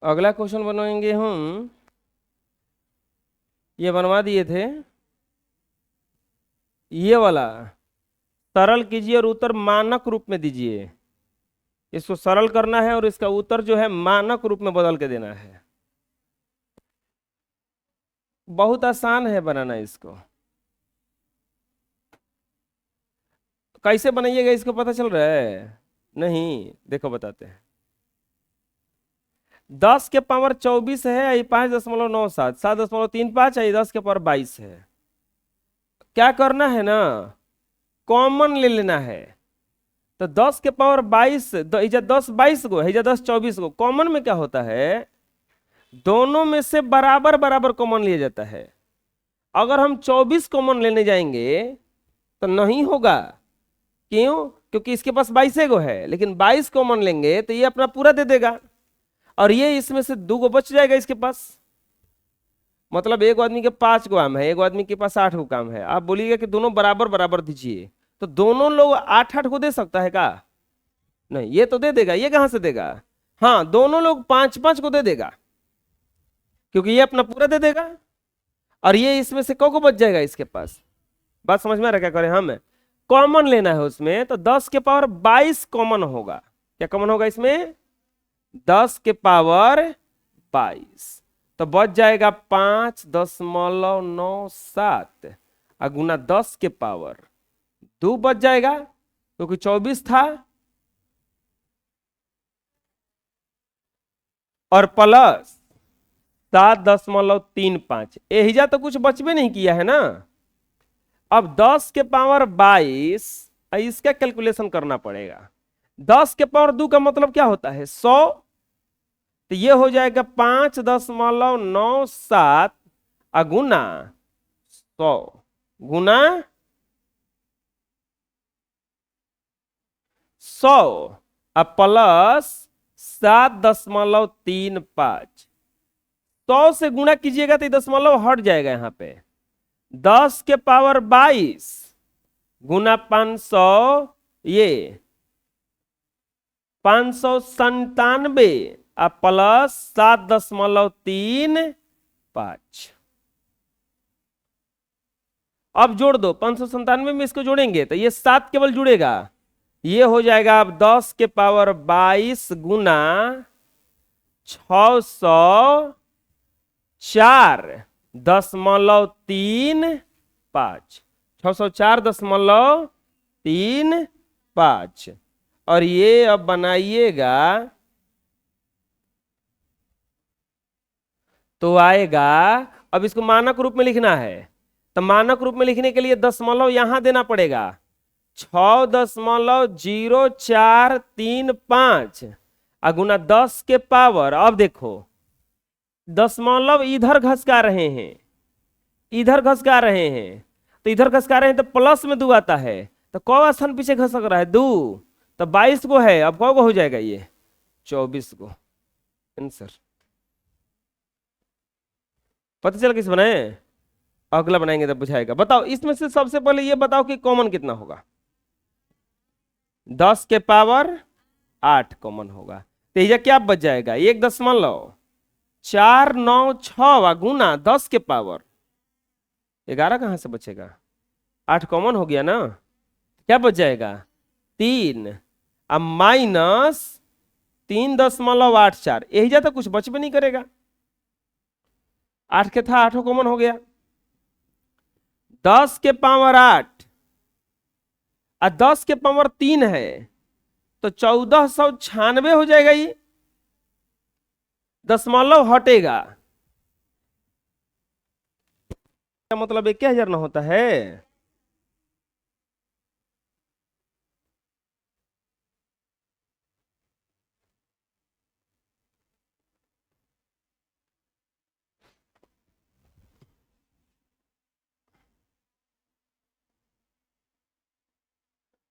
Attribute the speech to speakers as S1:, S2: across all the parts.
S1: अगला क्वेश्चन बनवाएंगे हम, ये बनवा दिए थे, ये वाला सरल कीजिए और उत्तर मानक रूप में दीजिए। इसको सरल करना है और इसका उत्तर जो है मानक रूप में बदल के देना है। बहुत आसान है बनाना इसको। कैसे बनाइएगा इसको पता चल रहा है? नहीं, देखो बताते हैं। 10 के पावर 24 है, ये 5.97, 7.35 है, 10 के पावर 22 है। क्या करना है ना, कॉमन ले लेना है। तो 10 के पावर 22, इजा 10 22 गो है, इजा 10 24 गो। कॉमन में क्या होता है, दोनों में से बराबर बराबर कॉमन लिया जाता है। अगर हम 24 कॉमन लेने जाएंगे तो नहीं होगा। क्यों? क्योंकि इसके पास 22 गो है, लेकिन 22 कॉमन लेंगे तो ये अपना पूरा दे देगा, और ये इसमें से 2 गो बच जाएगा इसके पास। मतलब एक आदमी के 5 गो आम है, एक आदमी के पास 8 गो काम है। आप बोलिएगा कि दोनों बराबर बराबर दीजिए, तो दोनों लोग 8-8 को दे सकता है का? नहीं, ये तो दे देगा। ये कहां से देगा? हाँ, दोनों लोग 5-5 को दे देगा, क्योंकि ये अपना पूरा दे देगा, और ये इसमें से को बच जाएगा इसके पास। बात समझ में आ रहा? क्या करें हम, कॉमन लेना है उसमें, तो 10 के पावर 22 कॉमन होगा। क्या कॉमन होगा इसमें? 10 के पावर 22, तो बच जाएगा 5.97 गुना 10 के पावर 2 बच जाएगा, क्योंकि 24 था, और प्लस 7.35। एहिजा तो कुछ बचबे नहीं किया है ना। अब 10 के पावर 22, इसका कैलकुलेशन करना पड़ेगा। 10 के पावर 2 का मतलब क्या होता है? 100। तो ये हो जाएगा 5.97 गुना 100 गुना 100 प्लस 7.35। 100 से गुणा कीजिएगा तो दशमलव हट जाएगा यहाँ पे। 10 के पावर 22 गुना 500, ये 597 प्लस 7.35। अब जोड़ दो, 597 में इसको जोड़ेंगे तो ये 7 केवल जुड़ेगा। ये हो जाएगा अब 10 के पावर 22 गुना 604.35, 604.35। और ये अब बनाइएगा तो आएगा, अब इसको मानक रूप में लिखना है, तो मानक रूप में लिखने के लिए दशमलव यहां देना पड़ेगा। 6.0435 गुना 10 के पावर, अब देखो दशमलव इधर घसका रहे हैं, इधर घसका रहे हैं, तो इधर घसका रहे हैं तो प्लस में 2 आता है, तो कौ स्थान पीछे घसक रहा है? 2। तो 22 को है, अब कौ को हो जाएगा? ये 24 को। आंसर पता चल किस बनाए? अगला बनाएंगे तब बुझाएगा। बताओ इसमें से सबसे पहले ये बताओ कि कॉमन कितना होगा? 10 के पावर 8 कॉमन होगा, तो यह क्या बच जाएगा? 1.496 गुना 10 के पावर 11 कहां से बचेगा? 8 कॉमन हो गया ना, क्या बच जाएगा? 3 अब माइनस 3.84। यही जाता कुछ बच भी नहीं करेगा। 8 के था, 8 कॉमन हो गया। 10 के पावर 8 और 10 के पावर 3 है, तो 1496 हो जाएगा। ये दशमलव हटेगा, क्या मतलब 21,000 ना होता है?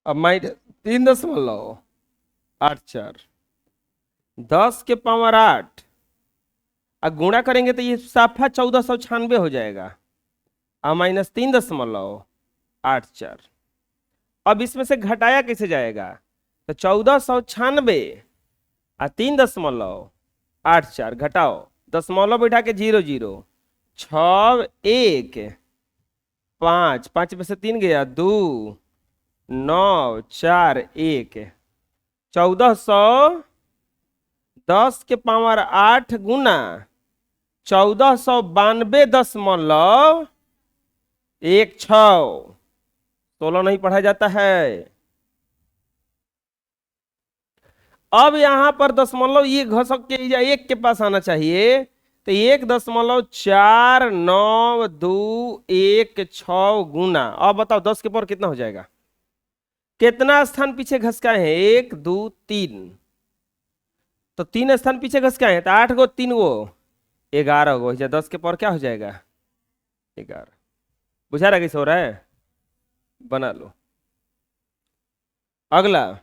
S1: अब माइनस 3.84, 10 के पावर 8 और गुणा करेंगे तो ये साफा 1496 हो जाएगा, और माइनस 3.84। अब इसमें से घटाया कैसे जाएगा? तो 1496 और 3 दशमलव 8 4 घटाओ, दशमलव बैठा के 0 0, 6 1 5, 5 में से 3 गया 2, 9 4 1, 1400 10 के पावर 8 गुना 1492.16, 16 नहीं पढ़ा जाता है। अब यहां पर दशमलव ये घसक के एक के पास आना चाहिए, तो 1.4921 गुना, अब बताओ 10 के पावर कितना हो जाएगा, कितना स्थान पीछे घसकाए हैं, 1 2 3, तो 3 स्थान पीछे घसकाए हैं, तो 8 गो 3 गो 11 गो, 10 के पावर क्या हो जाएगा 11। बुझा रहा कैसे हो रहा है, बना लो। अगला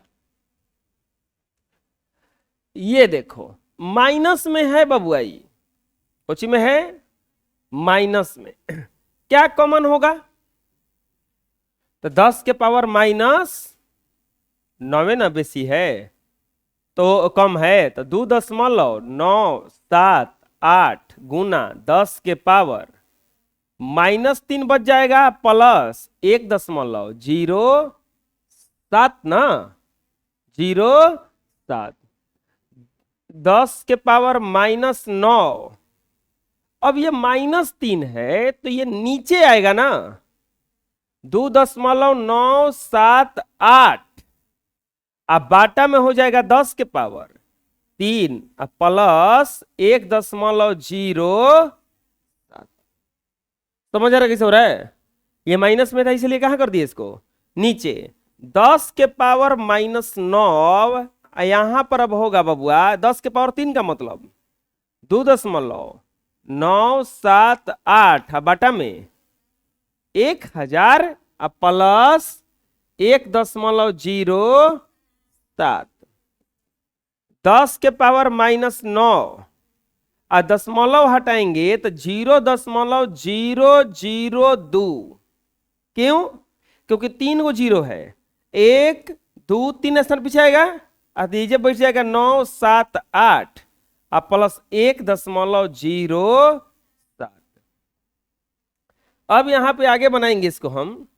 S1: ये देखो, माइनस में है बबुआई, कोची में है, माइनस में, क्या कॉमन होगा, तो 10 के पावर -9 ना बेसी है, तो कम है, तो 2.978 गुना 10 के पावर -3 बच जाएगा, प्लस 1.07 ना, 07, 10 के पावर -9, अब ये -3 है तो ये नीचे आएगा ना, 2.978, अब बाटा में हो जाएगा 10 के पावर 3 प्लस 1.07। समझ आ रहा कैसे हो रहा है, ये माइनस में था इसलिए कहां कर दिए इसको नीचे, 10 के पावर -9, यहां पर अब होगा बबुआ 10 के पावर 3 का मतलब 2.978 बाटा में 1000 प्लस 1.07, 10 के पावर -9 और दशमलव हटाएंगे तो 0.002, क्यों, क्योंकि 3 गो 0 है, 1 2 3 स्थान पीछे आएगा, दीजिए बैठ जाएगा 978 और प्लस 1.07। अब यहां पे आगे बनाएंगे इसको हम,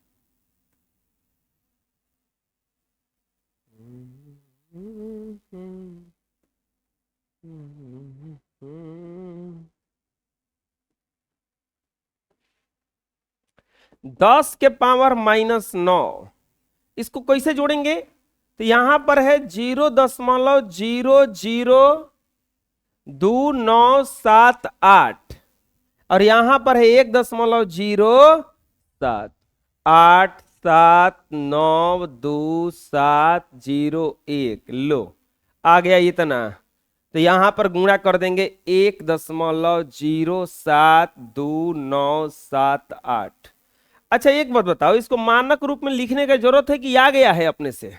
S1: दस के पावर -9, इसको कैसे जोड़ेंगे, तो यहां पर है 0.02978 और यहां पर है 1.07, 8 7 9 2 7 0 1, लो आ गया इतना, तो यहां पर गुणा कर देंगे 1.0729778। अच्छा एक बात बताओ, इसको मानक रूप में लिखने की जरूरत है कि आ गया है अपने से,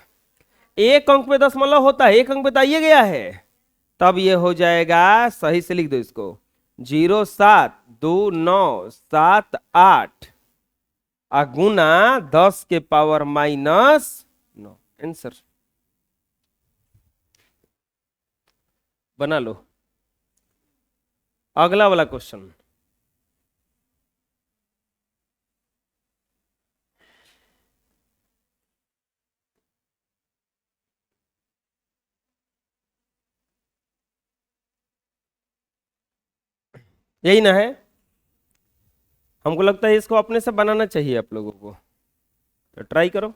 S1: एक अंक पे दशमलव होता है, एक अंक पे तो आइए गया है, तब ये हो जाएगा, सही से लिख दो इसको 0.72978 गुना 10 के पावर -9, आंसर बना लो। अगला वाला क्वेश्चन, यही ना है, हमको लगता है इसको अपने से बनाना चाहिए आप लोगों को, तो ट्राई करो।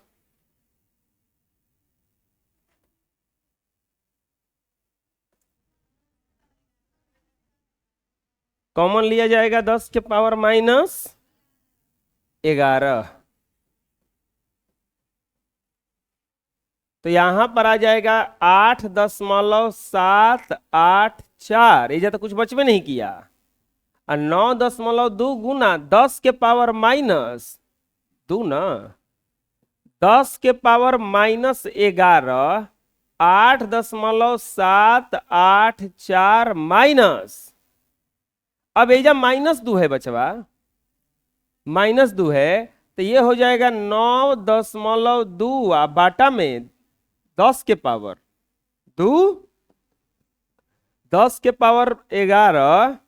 S1: कॉमन लिया जाएगा 10 के पावर -11, तो यहां पर आ जाएगा 8.784, ये तो कुछ बच में नहीं किया, और 9.2 गुना 10 के पावर -2 ना, 10 के पावर -11, 8.784 माइनस, अब एजा -2 है बचवा, -2 है, तो ये हो जाएगा 9.2 बाटा में 10 के पावर 2, 10^11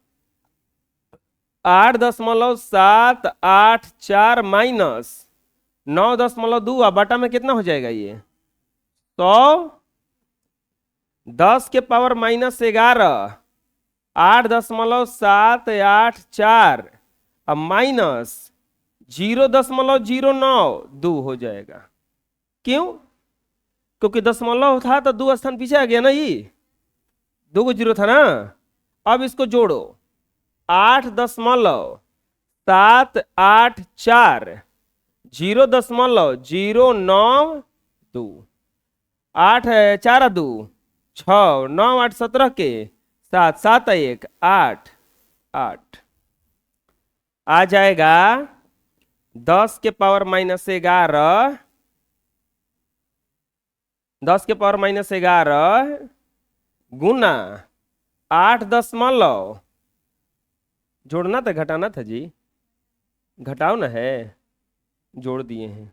S1: 8.784 माइनस 9.2 बटा में कितना हो जाएगा ये 100। 10^-11 8.784 अब माइनस 0.092 हो जाएगा। क्यों? क्योंकि दशमलव था तो 2 स्थान पीछे आ गया ना, ये 2 को 0 था ना। अब इसको जोड़ो 8.784 0.092 8 है 4 2 6 9 8 17 के 7 7 1 8 8 आ जाएगा 10^-11 10^-11 गुना 8 दशमलव जोड़ना था घटाना था जी, घटाओ ना है, जोड़ दिए हैं।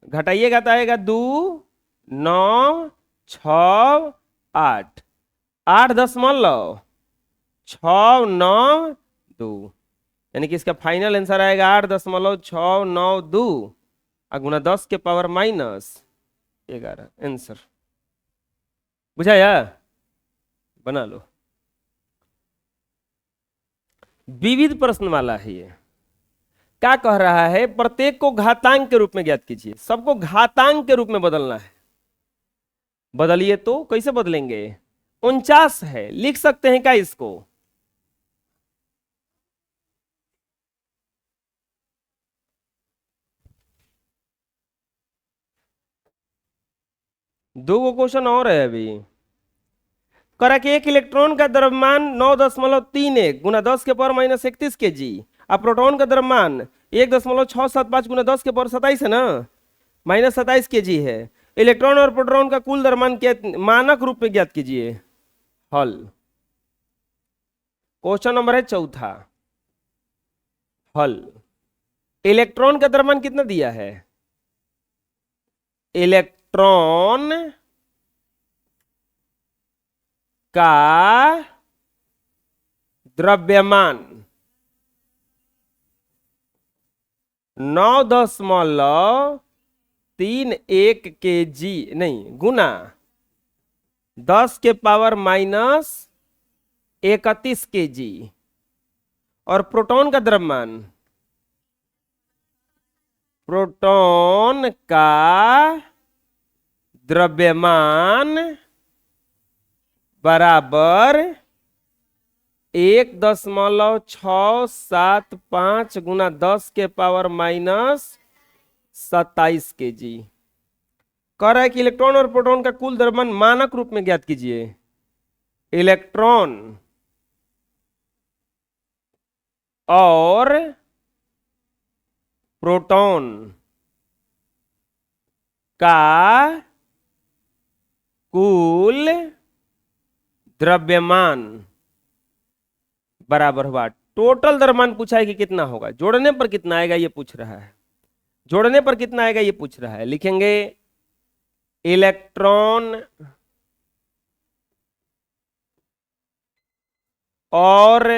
S1: घटाइएगा तो आएगा 2 9 6 8 8.692 यानी कि इसका फाइनल आंसर आएगा 8.692 गुना 10^-11 आंसर। बुझाया? बना लो। विविध प्रश्न वाला है ये। क्या कह रहा है? प्रत्येक को घातांक के रूप में ज्ञात कीजिए। सबको घातांक के रूप में बदलना है। बदलिए तो कैसे बदलेंगे? 49 है, लिख सकते हैं क्या इसको? दो गो क्वेश्चन और है अभी। करा कि एक इलेक्ट्रॉन का द्रव्यमान 9.31 गुना 10^-31 kg अब प्रोटॉन का द्रव्यमान 1.675 गुना 10^27 है ना, -27 kg है। इलेक्ट्रॉन और प्रोटॉन का कुल द्रव्यमान क्या मानक रूप में ज्ञात कीजिए। हल। क्वेश्चन नंबर है चौथा। हल। इलेक्ट्रॉन का द्रव्यमान कितना दिया है? इलेक्ट्रॉन का द्रव्यमान 9.31 kg नहीं गुना 10^-31 kg और प्रोटॉन का द्रव्यमान, प्रोटॉन का द्रव्यमान बराबर 1.675 गुना 10^-27 kg। कह रहा है कि इलेक्ट्रॉन और प्रोटॉन का कुल द्रव्यमान मानक रूप में ज्ञात कीजिए। इलेक्ट्रॉन और प्रोटॉन का कुल द्रव्यमान बराबर हुआ। टोटल द्रव्यमान पूछा है कि कितना होगा, जोड़ने पर कितना आएगा ये पूछ रहा है। जोड़ने पर कितना आएगा ये पूछ रहा है। लिखेंगे इलेक्ट्रॉन और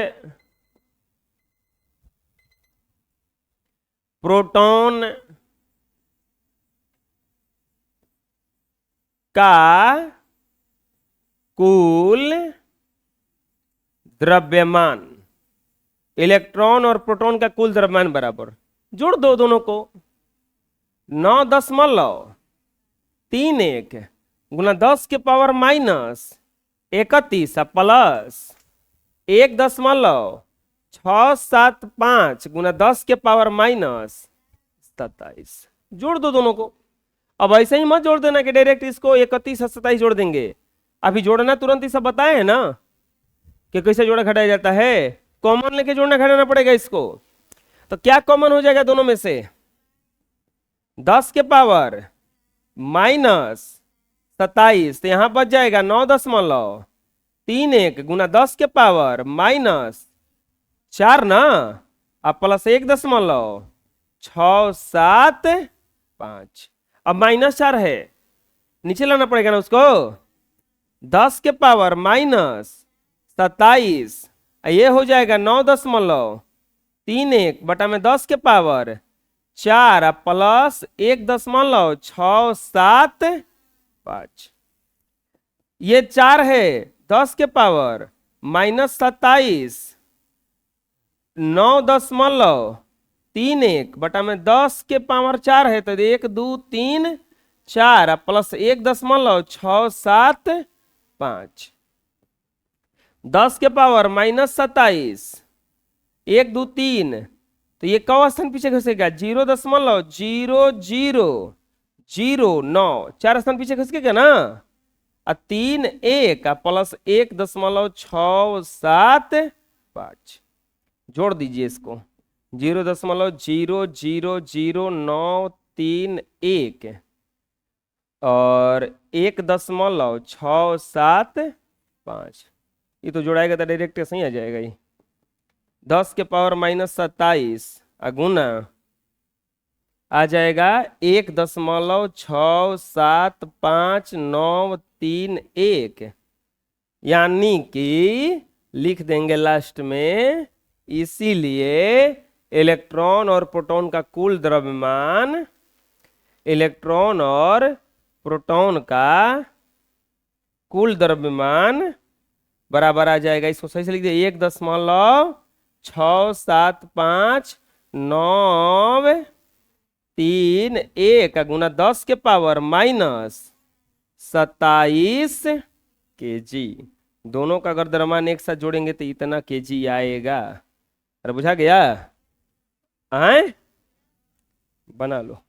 S1: प्रोटॉन का कुल द्रव्यमान, इलेक्ट्रॉन और प्रोटॉन का कुल द्रव्यमान बराबर, जोड़ दो दोनों को, 9.31 गुना 10^-31 प्लस 1.675 गुना 10^-27 जोड़ दो दोनों को। अब ऐसे ही मत जोड़ देना कि डायरेक्ट इसको 31 और 27 जोड़ देंगे। अभी जोड़ना तुरंत ही सब बताए हैं ना कि कैसे जोड़ा घटाया जाता है। कॉमन लेके जोड़ना घटाना पड़ेगा इसको। तो क्या कॉमन हो जाएगा दोनों में से? 10^-27 तो यहां बच जाएगा 9.31 गुना 10^-4 ना, अब प्लस 1.675। अब -4 है, नीचे लाना पड़ेगा ना उसको। 10^-4 27, ये हो जाएगा 9.31 बटा में 10 के पावर 4 प्लस 1.675। ये 4 है 10 के पावर -27, 9.31 बटा में 10 के पावर 4 है तो 1 2 3 4 प्लस 1.675। 10 के पावर -27, 1 2 3 तो ये कौ स्थान पीछे खसेगा 0.0009, 4 स्थान पीछे खसकेगा ना। 3 1 प्लस 1.675 जोड़ दीजिए इसको 0.000931 और 1.675, ये तो जोड़ाएगा तो डायरेक्ट सही आ जाएगा। ये 10 के पावर -27 गुना आ जाएगा 1.67591, यानी कि लिख देंगे लास्ट में, इसीलिए इलेक्ट्रॉन और प्रोटॉन का कुल द्रव्यमान, इलेक्ट्रॉन और प्रोटॉन का कुल द्रव्यमान बराबर आ जाएगा, इसको सही से लिख दिए 1.67591 गुना 10 के पावर -27 kg। दोनों का अगर द्रव्यमान एक साथ जोड़ेंगे तो इतना kg आएगा। अरे बुझा गया? आए बना लो।